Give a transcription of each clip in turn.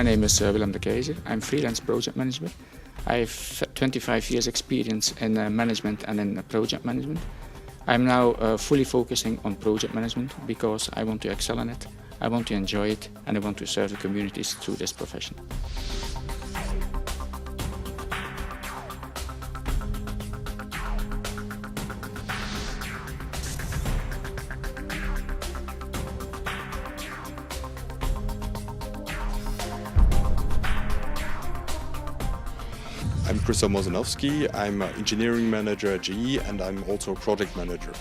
My name is Wouter Ducheyne. I'm freelance project manager. I have 25 years experience in management and in project management. I'm now fully focusing on project management because I want to excel in it, I want to enjoy it, and I want to serve the communities through this profession. I'm Vanhoucke. I'm an engineering manager at GE and I'm also a project manager.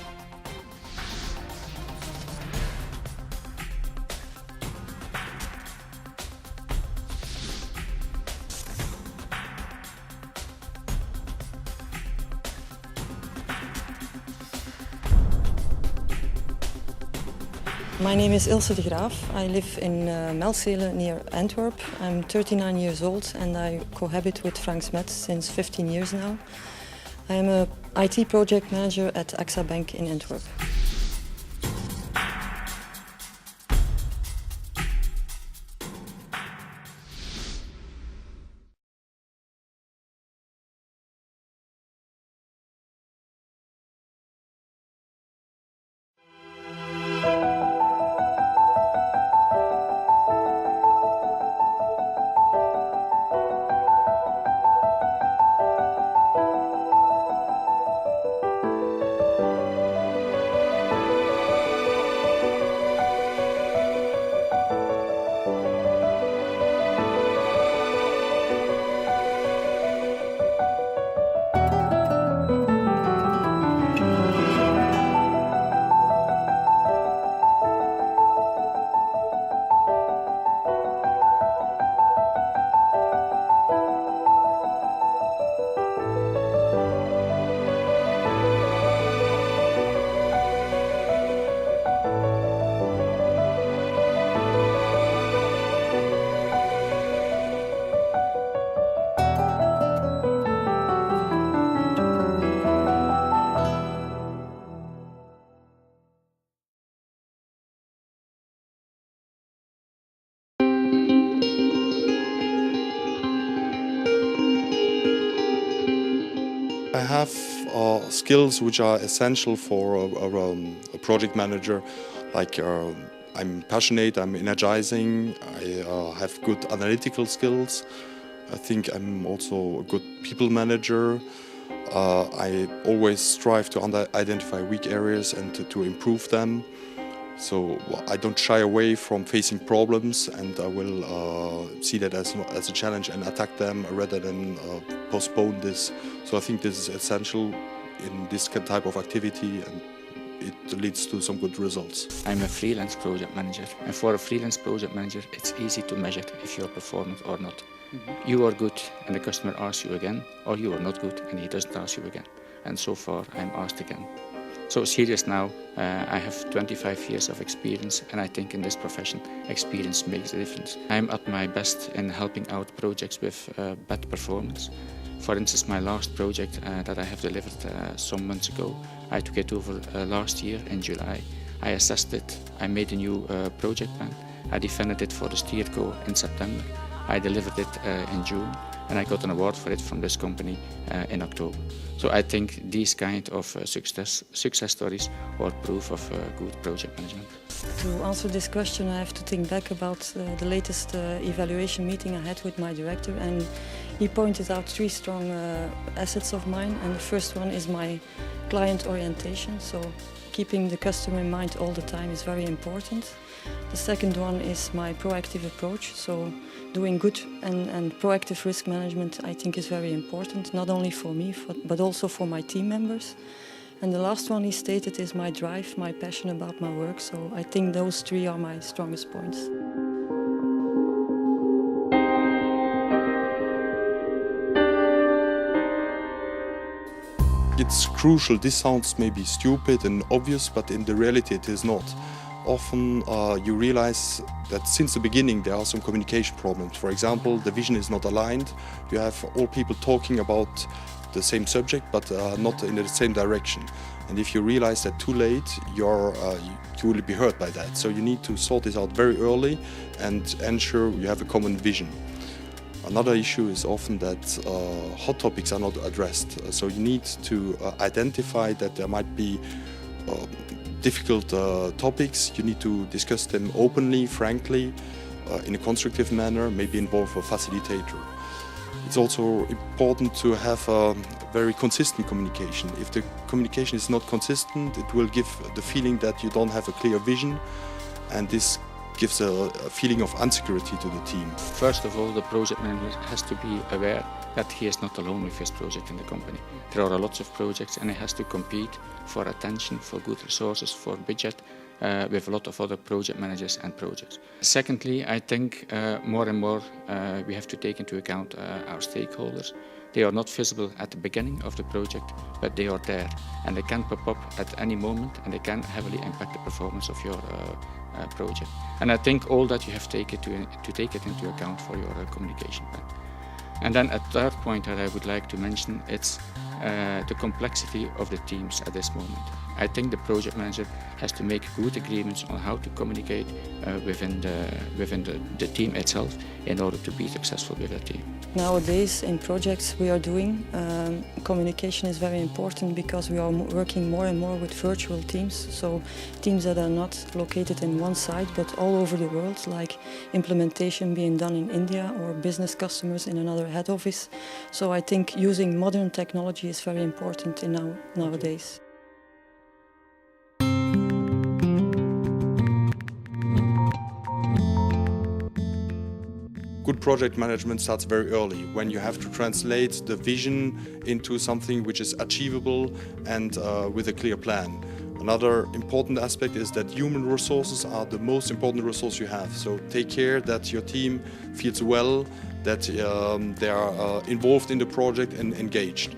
My name is Ilse de Graaf. I live in Melzele near Antwerp. I'm 39 years old and I cohabit with Frank Smet since 15 years now. I am an IT project manager at AXA Bank in Antwerp. I have skills which are essential for a project manager, like I'm passionate, I'm energizing, I have good analytical skills. I think I'm also a good people manager. I always strive to identify weak areas and to improve them. So I don't shy away from facing problems, and I will see that as a challenge and attack them rather than postpone this. So I think this is essential in this type of activity, and it leads to some good results. I'm a freelance project manager, and for a freelance project manager it's easy to measure if you're performing or not. You are good and the customer asks you again, or you are not good and he doesn't ask you again. And so far I'm asked again. So serious now, I have 25 years of experience, and I think in this profession experience makes a difference. I'm at my best in helping out projects with bad performance. For instance, my last project that I have delivered some months ago, I took it over last year in July. I assessed it, I made a new project plan, I defended it for the Steerco in September, I delivered it in June, and I got an award for it from this company in October. So I think these kind of success stories are proof of good project management. To answer this question, I have to think back about the latest evaluation meeting I had with my director, and he pointed out three strong assets of mine, and the first one is my client orientation, so keeping the customer in mind all the time is very important. The second one is my proactive approach, so doing good and proactive risk management I think is very important, not only for me but also for my team members. And the last one he stated is my drive, my passion about my work, so I think those three are my strongest points. It's crucial. This sounds maybe stupid and obvious, but in the reality it is not. Often you realize that since the beginning there are some communication problems. For example, the vision is not aligned. You have all people talking about the same subject but not in the same direction. And if you realize that too late, you will be hurt by that. So you need to sort this out very early and ensure you have a common vision. Another issue is often that hot topics are not addressed. So you need to identify that there might be difficult topics. You need to discuss them openly, frankly, in a constructive manner, maybe involve a facilitator. It's also important to have a very consistent communication. If the communication is not consistent, it will give the feeling that you don't have a clear vision, and this gives a feeling of insecurity to the team. First of all, the project manager has to be aware that he is not alone with his project in the company. There are lots of projects and he has to compete for attention, for good resources, for budget, with a lot of other project managers and projects. Secondly, I think more and more we have to take into account our stakeholders. They are not visible at the beginning of the project, but they are there and they can pop up at any moment and they can heavily impact the performance of your project. And I think all that you have to take it into account for your communication plan. And then a third point that I would like to mention, it's the complexity of the teams at this moment. I think the project manager has to make good agreements on how to communicate within the team itself in order to be successful with the team. Nowadays in projects we are doing, communication is very important because we are working more and more with virtual teams, so teams that are not located in one site but all over the world, like implementation being done in India or business customers in another head office. So I think using modern technology is very important nowadays. Good project management starts very early, when you have to translate the vision into something which is achievable and with a clear plan. Another important aspect is that human resources are the most important resource you have. So take care that your team feels well, that they are involved in the project and engaged.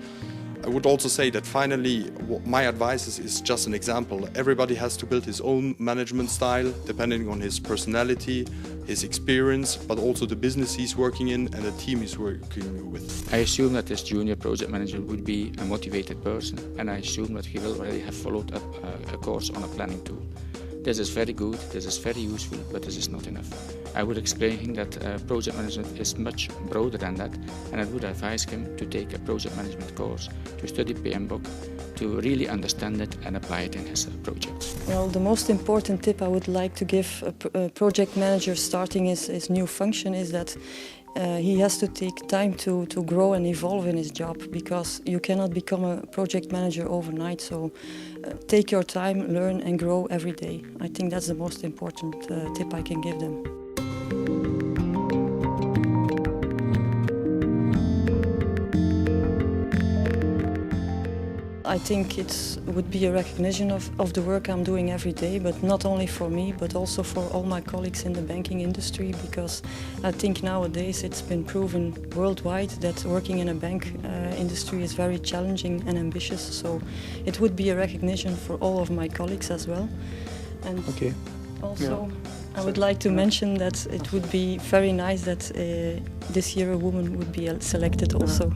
I would also say that finally, my advice is just an example. Everybody has to build his own management style, depending on his personality, his experience, but also the business he's working in and the team he's working with. I assume that this junior project manager would be a motivated person, and I assume that he will already have followed up a course on a planning tool. This is very good, this is very useful, but this is not enough. I would explain him that project management is much broader than that, and I would advise him to take a project management course, to study PMBOK, to really understand it and apply it in his projects. Well, the most important tip I would like to give a project manager starting his new function is that he has to take time to grow and evolve in his job, because you cannot become a project manager overnight. So take your time, learn and grow every day. I think that's the most important tip I can give them. I think it would be a recognition of the work I'm doing every day, but not only for me, but also for all my colleagues in the banking industry, because I think nowadays it's been proven worldwide that working in a bank industry is very challenging and ambitious. So it would be a recognition for all of my colleagues as well. And also, I would like to mention that it would be very nice that this year a woman would be selected also.